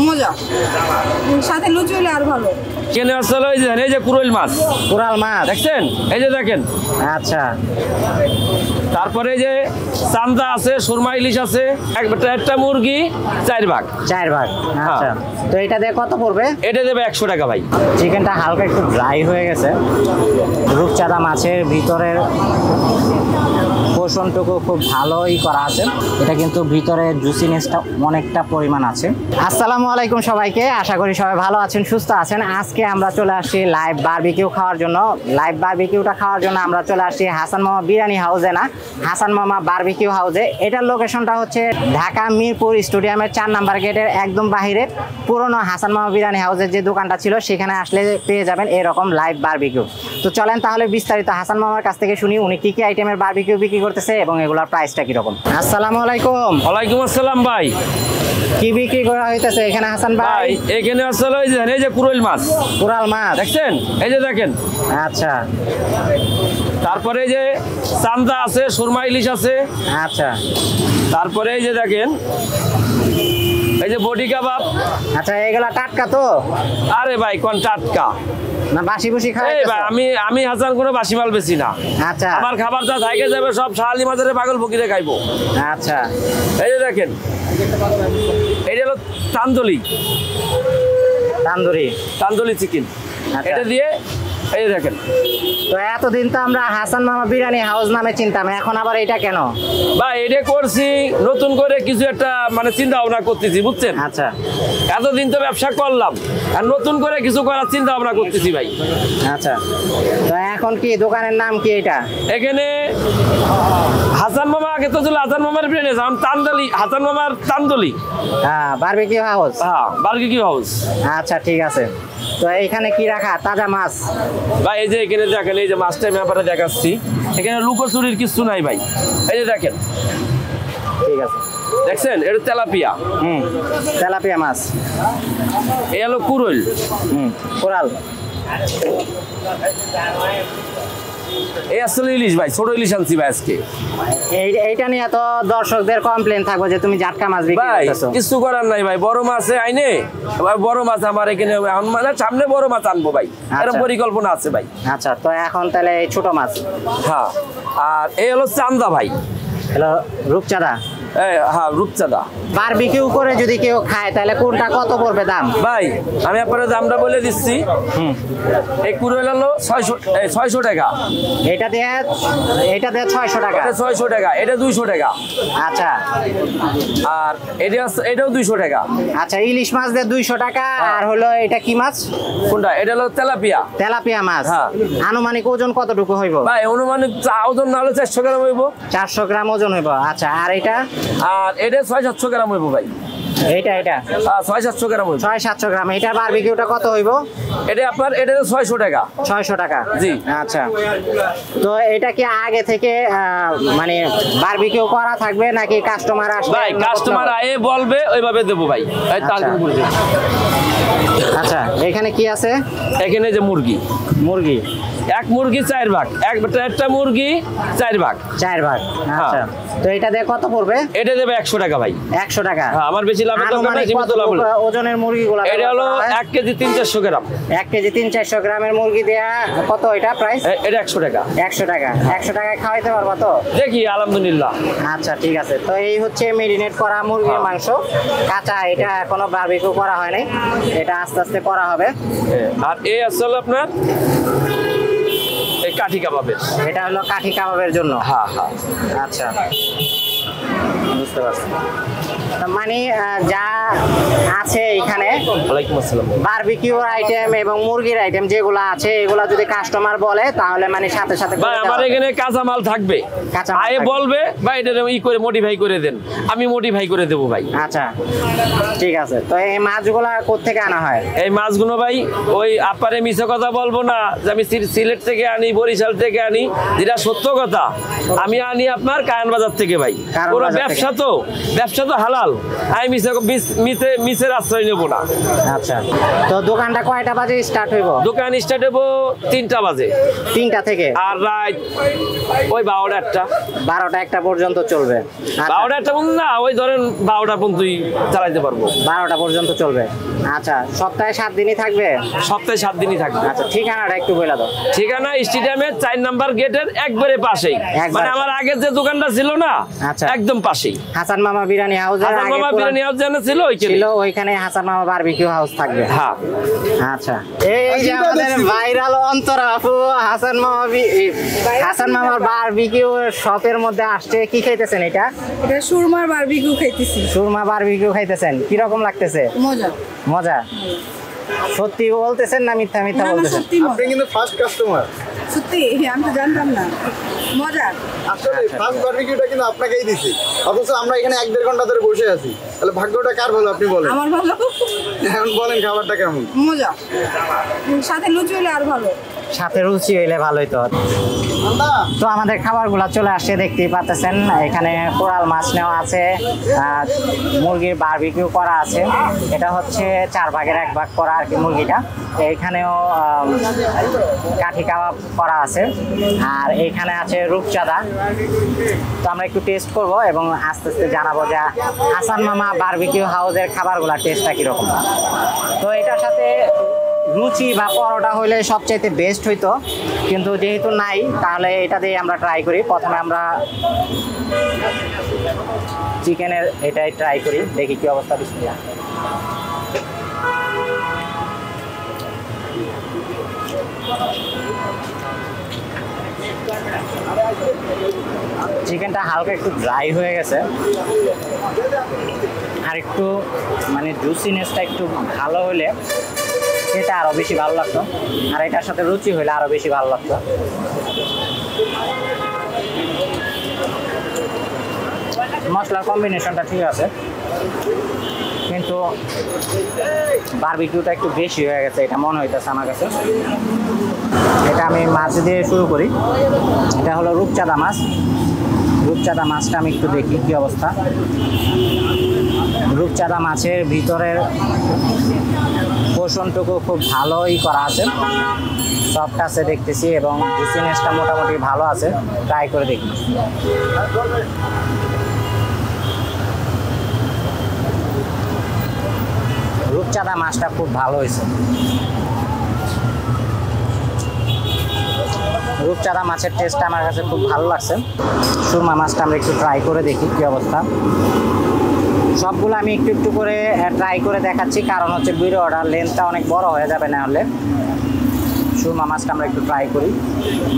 মজা, সাথে লুচি হলে আর ভালো। কেনে আসলে এই যে কুরাল মাছ, কুরাল মাছ দেখছেন? এই যে দেখেন। আচ্ছা, তারপরে যে চান্দা আছে, সুরমা ইলিশ আছে, একটা মুরগি 4 ভাগ। 4 ভাগ। আচ্ছা, তো এটা দিয়ে কত পড়বে? এটা দেবে 100 টাকা ভাই। চিকেনটা হালকা একটু ড্রাই হয়ে গেছে। রূপচাঁদা মাছের ভিতরের পোষণটুকু খুব ভালোই করা আছে। এটা কিন্তু ভিতরে জুসিনেসটা অনেকটা পরিমাণ আছে। আসসালামু আলাইকুম সবাইকে, আশা করি সবাই ভালো আছেন, সুস্থ আছেন। আজকে আমরা চলে আসছি লাইভ বারবিকিউ খাওয়ার জন্য। লাইভ বারবিকিউটা খাওয়ার জন্য আমরা চলে আসছি হাসান মামা বিরিয়ানি হাউসে, না হাসান মামা বারবিকিউ হাউসে। এটার লোকেশনটা হচ্ছে ঢাকা মিরপুর স্টেডিয়ামের 4 নাম্বার গেটের একদম বাহিরে। পুরনো হাসান মামা বিরিয়ানি হাউসের যে দোকানটা ছিল সেখানে আসলে পেয়ে যাবেন এরকম লাইভ বারবিকিউ। তো চলেন তাহলে বিস্তারিত হাসান মামার কাছ থেকে শুনি উনি কি কি আইটেমের বারবিকিউ বিক্রি করতেছে এবং এগুলোর প্রাইসটা কিরকম। আসসালামু আলাইকুম। ওয়ালাইকুম আসসালাম ভাই। কি বিক্রি করা হইতেছে এখানে হাসান ভাই? এখানে আসলে এই যে কুরাল মাছ, কুরাল মাছ দেখছেন? এই যে দেখেন। আচ্ছা, তারপরে যে চান্দা আছে, সুরমা ইলিশ আছে। আচ্ছা, তারপরে এই যে দেখেন, এই যে বডি কাবাব। আচ্ছা, এগুলা টাটকা তো? আরে ভাই কোন টাটকা না বাসি বুসি খাই? ভাই আমি হাসান কোনো বাসি মাল বেশি না। আচ্ছা, আমার খাবার যা থাকে যাবে সব শাহালি মাজারে পাগল ফকিরে খাইবো। আচ্ছা, এই যে দেখেন, এটা হলো তান্দুরি তান্দুরি চিকেন। এটা দিয়ে এই যে দেখেন। তো এতদিন তো আমরা হাসান মামা বিরিয়ানি হাউস নামে চিনতাম, এখন আবার এটা কেন ভাই? এটা করছি নতুন করে কিছু একটা মানে চিন্তা ভাবনা করতেছি, বুঝছেন? আচ্ছা, এতদিন তো ব্যবসা করলাম আর নতুন করে কিছু করার চিন্তা ভাবনা করতেছি ভাই। আচ্ছা, তো এখন কি দোকানের নাম কি এটা? এখানে হাসান মামা, আগে তো ছিল হাসান মামার বিরিয়ানি, এখন তান্দুরি, হাসান মামার তান্দুরি। হ্যাঁ, বারবিকিউ হাউস। হ্যাঁ, বারবিকিউ হাউস। আচ্ছা, ঠিক আছে। তো এখানে কি রাখা? তাজা মাছ ভাই। এই যে এখানে দেখেন, এই যে মাছটা আমি আপনারা দেখাচ্ছি, এখানে লুকোচুরির কিছু নাই ভাই। এই যে দেখেন, ঠিক আছে, দেখছেন? এটা তেলাপিয়া। তেলাপিয়া মাছ। এই হলো কুরল। কোরাল। এই আসলে ইলিশ ভাই, ছোট ইলিশ আনছি ভাই আজকে। এইটা নিয়ে তো দর্শকদের কমপ্লেন থাকবে যে তুমি জাটকা মাছ বিক্রি করতেছো। কিছু করার নাই ভাই, বড় মাছে আইনে বড় মাছ আমার এখানে মানে সামনে বড় মাছ আনবো ভাই, এরকম পরিকল্পনা আছে ভাই। আচ্ছা, তো এখন তাহলে এই ছোট মাছ। হ্যাঁ, আর এই হলো চান্দা ভাই। হ্যালো, রূপচাঁদা। হ্যাঁ, রূপচাঁদা। বারবিকিউ করে যদি কেউ খায় তাহলে কোনটা কত পড়বে দাম? ভাই আমি আপনার দামটা বলে দিচ্ছি। এই কুরল হলো 600 টাকা। এটা দিয়ে 600 টাকা। 600 টাকা। এটা 200 টাকা। আচ্ছা, আর এটাও 200 টাকা। আচ্ছা, ইলিশ মাছ দিয়ে 200 টাকা। আর হলো এটা কি মাছ? কোনটা? এটা হলো তেলাপিয়া। তেলাপিয়া মাছ। আনুমানিক ওজন কতটুকু হইব ভাই? অনুমানিক ওজন না হলে 400 গ্রাম হইব। 400 গ্রাম ওজন হইব। আচ্ছা, আর এটা? আর এটা 600-700 গ্রাম হইব ভাই। এটা 600-700 গ্রাম হইব। 600-700 গ্রাম। এটার বারবিকিউটা কত হইব? এটা আপনার এটা 600 টাকা। 600 টাকা। জি। আচ্ছা, তো এটা কি আগে থেকে মানে বারবিকিউ করা থাকবে নাকি কাস্টমার আসবে? ভাই কাস্টমার আয়ে বলবে ওইভাবে দেবো ভাই। আচ্ছা, এখানে কি আছে? এখানে যে মুরগি এক মুরগি 4 ভাগ। একটা মুরগি 4 ভাগ। 4 ভাগ। আচ্ছা, তো এটা দিয়ে কত পড়বে? এটা দেবে 100 টাকা ভাই। 100 টাকা। হ্যাঁ, আমার বেশি লাভের দরকার নাই, সীমিত লাভ হলো। ওজনের মুরগিগুলো এটা হলো 1 কেজি 300-400 গ্রাম। 1 কেজি 300-400 গ্রামের মুরগি দেয়া কত এটা প্রাইস? এটা 100 টাকা। 100 টাকা। 100 টাকায় খাওয়াইতে পারবা তো? দেখি, আলহামদুলিল্লাহ। আচ্ছা, ঠিক আছে। তো এই হচ্ছে মেরিনেট করা মুরগির মাংস, কাঁচা। এটা এখনো বারবিকিউ করা হয় নাই, এটা আস্তে আস্তে করা হবে। আর এই আসলে আপনার এই কাঠি কাবাবের। এটা হলো কাঠি কাবাবের জন্য। হ্যাঁ। আচ্ছা, বুঝতে পারছি। মানে যা আছে এখানে বারবিকিউর আইটেম এবং মুরগির আইটেম যেগুলো আছে এগুলো যদি কাস্টমার বলে তাহলে মানে সাথে সাথে ভাই আমার এখানে কাঁচা মাল থাকবে। আয়ে বলবে ভাই এটা করে মডিফাই করে দেন, আমি মডিফাই করে দেবো ভাই। আচ্ছা, ঠিক আছে। তো এই মাছগুলো কোত্থেকে আনা হয়? এই মাছগুলো ভাই ওই আপারে মিছে কথা বলবো না যে আমি সিলেট থেকে আনি, বরিশাল থেকে আনি, যেটা সত্য কথা। আমি আনি আপনার কারণ বাজার থেকে ভাই। ওরা ব্যবসা তো হালাল, আমি মিসের আশ্রয় নেবো না। আচ্ছা, তো দোকানটা কয়টা বাজে স্টার্ট হইব? দোকান স্টার্ট হবো 3টা বাজে। 3টা থেকে আর রাত ওই 12টা 1টা পর্যন্ত চলবে। 12টা পর্যন্ত না, ওই ধরেন 12টা পর্যন্তই চালাইতে পারবো। 12টা পর্যন্ত চলবে। আচ্ছা, সপ্তাহে 7 দিনই থাকবে? সপ্তাহে 7 দিনই থাকবে। আচ্ছা, ঠিকানাটা একটু বলে দাও। ঠিকানা স্টেডিয়ামের 4 নাম্বার গেটের একবারে পাশেই, মানে আমার আগের যে দোকানটা ছিল না, আচ্ছা, একদম পাশেই হাসান মামা বিরিয়ানি হাউস। হাসান মামা বিরিয়ানি হাউস জানা ছিল, ওইখানে হাসান মামা বারবিকিউ হাউস থাকবে। হ্যাঁ। আচ্ছা, এই যে আমাদের ভাইরাল অন্তরা আপু হাসান মামার বারবিকিউ শপের মধ্যে আসছে। কি খাইতেছেন? এটা সুরমার বারবিকিউ খাইতেছি। সুরমা বারবিকিউ খাইতেছেন, কি রকম লাগতেছে? মজা। সত্যি বলতেছেন না মিথ্যা বলতেছেন? আপনি কিন্তু ফার্স্ট কাস্টমার। সত্যি, আমি তো জানতাম না। মজা। আসলে ফার্স্ট বারবিকিউটা কিন্তু আপনাকেই দিছি, অথচ আমরা এখানে 1-1.5 ঘন্টা ধরে বসে আছি। তাহলে ভাগ্যটা কার ভালো আপনি বলেন? আমার ভালো। এখন বলেন খাবারটা কেমন? মজা, সাথে লুচি হলে আর ভালো। সাথে রুচি হইলে ভালোই তো। তো আমাদের খাবারগুলো চলে আসছে, দেখতেই পাচ্ছেন। এখানে কোরাল মাছ নেওয়া আছে, মুরগির বারবিকিউ করা আছে। এটা হচ্ছে 4 ভাগের 1 ভাগ করা আর কি মুরগিটা। এইখানেও কাঠি কাবাব করা আছে, আর এইখানে আছে রূপচাঁদা। তো আমরা একটু টেস্ট করব এবং আস্তে আস্তে জানাবো যে হাসান মামা বারবিকিউ হাউসের খাবারগুলো টেস্টটা কীরকম। তো এটার সাথে লুচি বা পরোটা হইলে সবচাইতে বেস্ট হইতো, কিন্তু যেহেতু নাই তাহলে এটা দিয়ে আমরা ট্রাই করি। প্রথমে আমরা চিকেনের এটাই ট্রাই করি, দেখি কি অবস্থা। বিসমিল্লাহ। চিকেনটা হালকা একটু ড্রাই হয়ে গেছে, আর একটু মানে জুসিনেসটা একটু ভালো হলে এটা আরো বেশি ভালো লাগতো, আর এটার সাথে রুচি হইলে আরো বেশি ভালো লাগতো। মশলার কম্বিনেশনটা ঠিক আছে, কিন্তু বারবিকিউটা একটু বেশি হয়ে গেছে, এটা মনে হইতেছে আমার কাছে। এটা আমি মাছ দিয়ে শুরু করি। এটা হলো রূপচাঁদা মাছ। রূপচাঁদা মাছটা আমি একটু দেখি কি অবস্থা। রূপচাঁদা মাছের ভিতরের পোষণটুকু খুব ভালোই করা আছে, সফট আছে দেখতেছি, এবং জুসিনেসটা মোটামুটি ভালো আছে। ট্রাই করে দেখি। রূপচাঁদা মাছটা খুব ভালো হয়েছে। রূপচাঁদা মাছের টেস্টটা আমার কাছে খুব ভালো লাগছে। সুরমা মাছটা আমরা একটু ট্রাই করে দেখি কি অবস্থা। সবগুলো আমি একটু একটু করে ট্রাই করে দেখাচ্ছি, কারণ হচ্ছে ভিডিওটার লেন্থটা অনেক বড় হয়ে যাবে না হলে। সুরমা মাছটা আমরা একটু ট্রাই করি।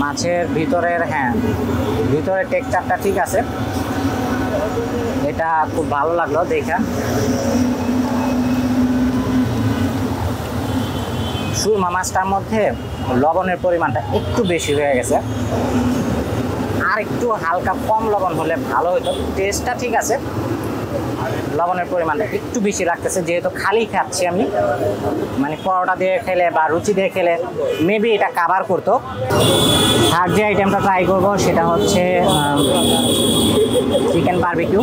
মাছের ভিতরের ভিতরের টেক্সচারটা ঠিক আছে, এটা খুব ভালো লাগলো দেখা। সুরমা মাছটার মধ্যে লবণের পরিমাণটা একটু বেশি হয়ে গেছে, আর একটু হালকা কম লবণ হলে ভালো হতো। টেস্টটা ঠিক আছে, লবণের পরিমাণটা একটু বেশি লাগতেছে, যেহেতু খালি খাচ্ছি আমি। মানে পরোটা দিয়ে খেলে বা রুচি দিয়ে খেলে মেবি এটা কাভার করতো। থার্ড যে আইটেমটা ট্রাই করব সেটা হচ্ছে চিকেন বারবিকিউ।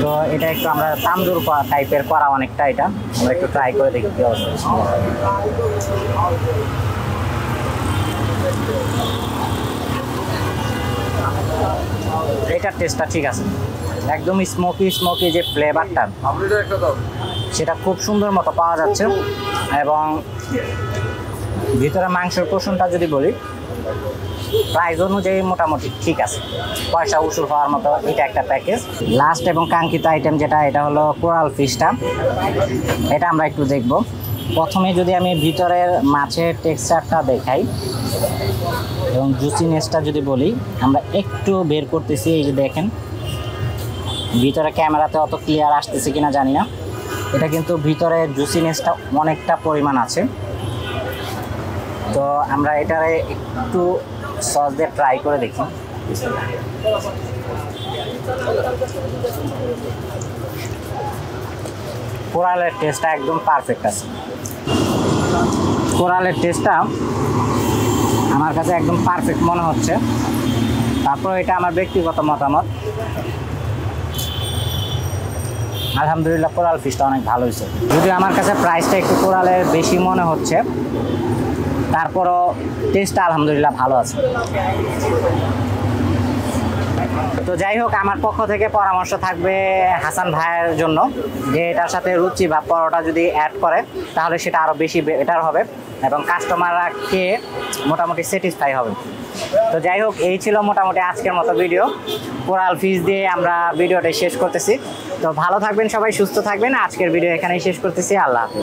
তো এটা একটু আমরা তান্দুর টাইপের করা অনেকটা, এটা আমরা একটু ট্রাই করে দেখি কি অবস্থা। এটার টেস্টটা ঠিক আছে, একদম স্মোকি যে ফ্লেভারটা সেটা খুব সুন্দর মতো পাওয়া যাচ্ছে। এবং ভিতরে মাংসের পোষণটা যদি বলি, প্রাইস অনুযায়ী মোটামুটি ঠিক আছে, পয়সা উসুল হওয়ার মতো এটা একটা প্যাকেজ। লাস্ট এবং কাঙ্ক্ষিত আইটেম যেটা, এটা হলো কোরাল ফিশটা। এটা আমরা একটু দেখব। প্রথমে যদি আমি ভিতরের মাছের টেক্সচারটা দেখাই এবং জুসিনেসটা যদি বলি, আমরা একটু বের করতেছি। এই যে দেখেন, ভিতরে ক্যামেরাতে অত ক্লিয়ার আসতেছে কিনা জানি না, এটা কিন্তু ভিতরে জুসিনেসটা অনেকটা পরিমাণ আছে। তো আমরা এটারে একটু সস দিয়ে ট্রাই করে দেখি। কোরালের টেস্টটা একদম পারফেক্ট আছে। কোরালের টেস্টটা আমার কাছে একদম পারফেক্ট মনে হচ্ছে। তারপর এটা আমার ব্যক্তিগত মতামত, আলহামদুলিল্লাহ কোরাল ফিশটা অনেক ভালো হয়েছে, যদিও আমার কাছে প্রাইসটা একটু কোরালের বেশি মনে হচ্ছে, তারপরও টেস্টটা আলহামদুলিল্লাহ ভালো আছে। তো যাই হোক, আমার পক্ষ থেকে পরামর্শ থাকবে হাসান ভাইয়ের জন্য যে এটার সাথে রুচি বা পরোটা যদি অ্যাড করে তাহলে সেটা আরও বেশি বেটার হবে এবং কাস্টমাররা খেয়ে মোটামুটি স্যাটিসফাই হবে। তো যাই হোক, এই ছিল মোটামুটি আজকের মতো ভিডিও। কোরাল ফিশ দিয়ে আমরা ভিডিওটা শেষ করতেছি। তো ভালো থাকবেন সবাই, সুস্থ থাকবেন। আজকের ভিডিও এখানেই শেষ করতেছি। আল্লাহ হাফেজ।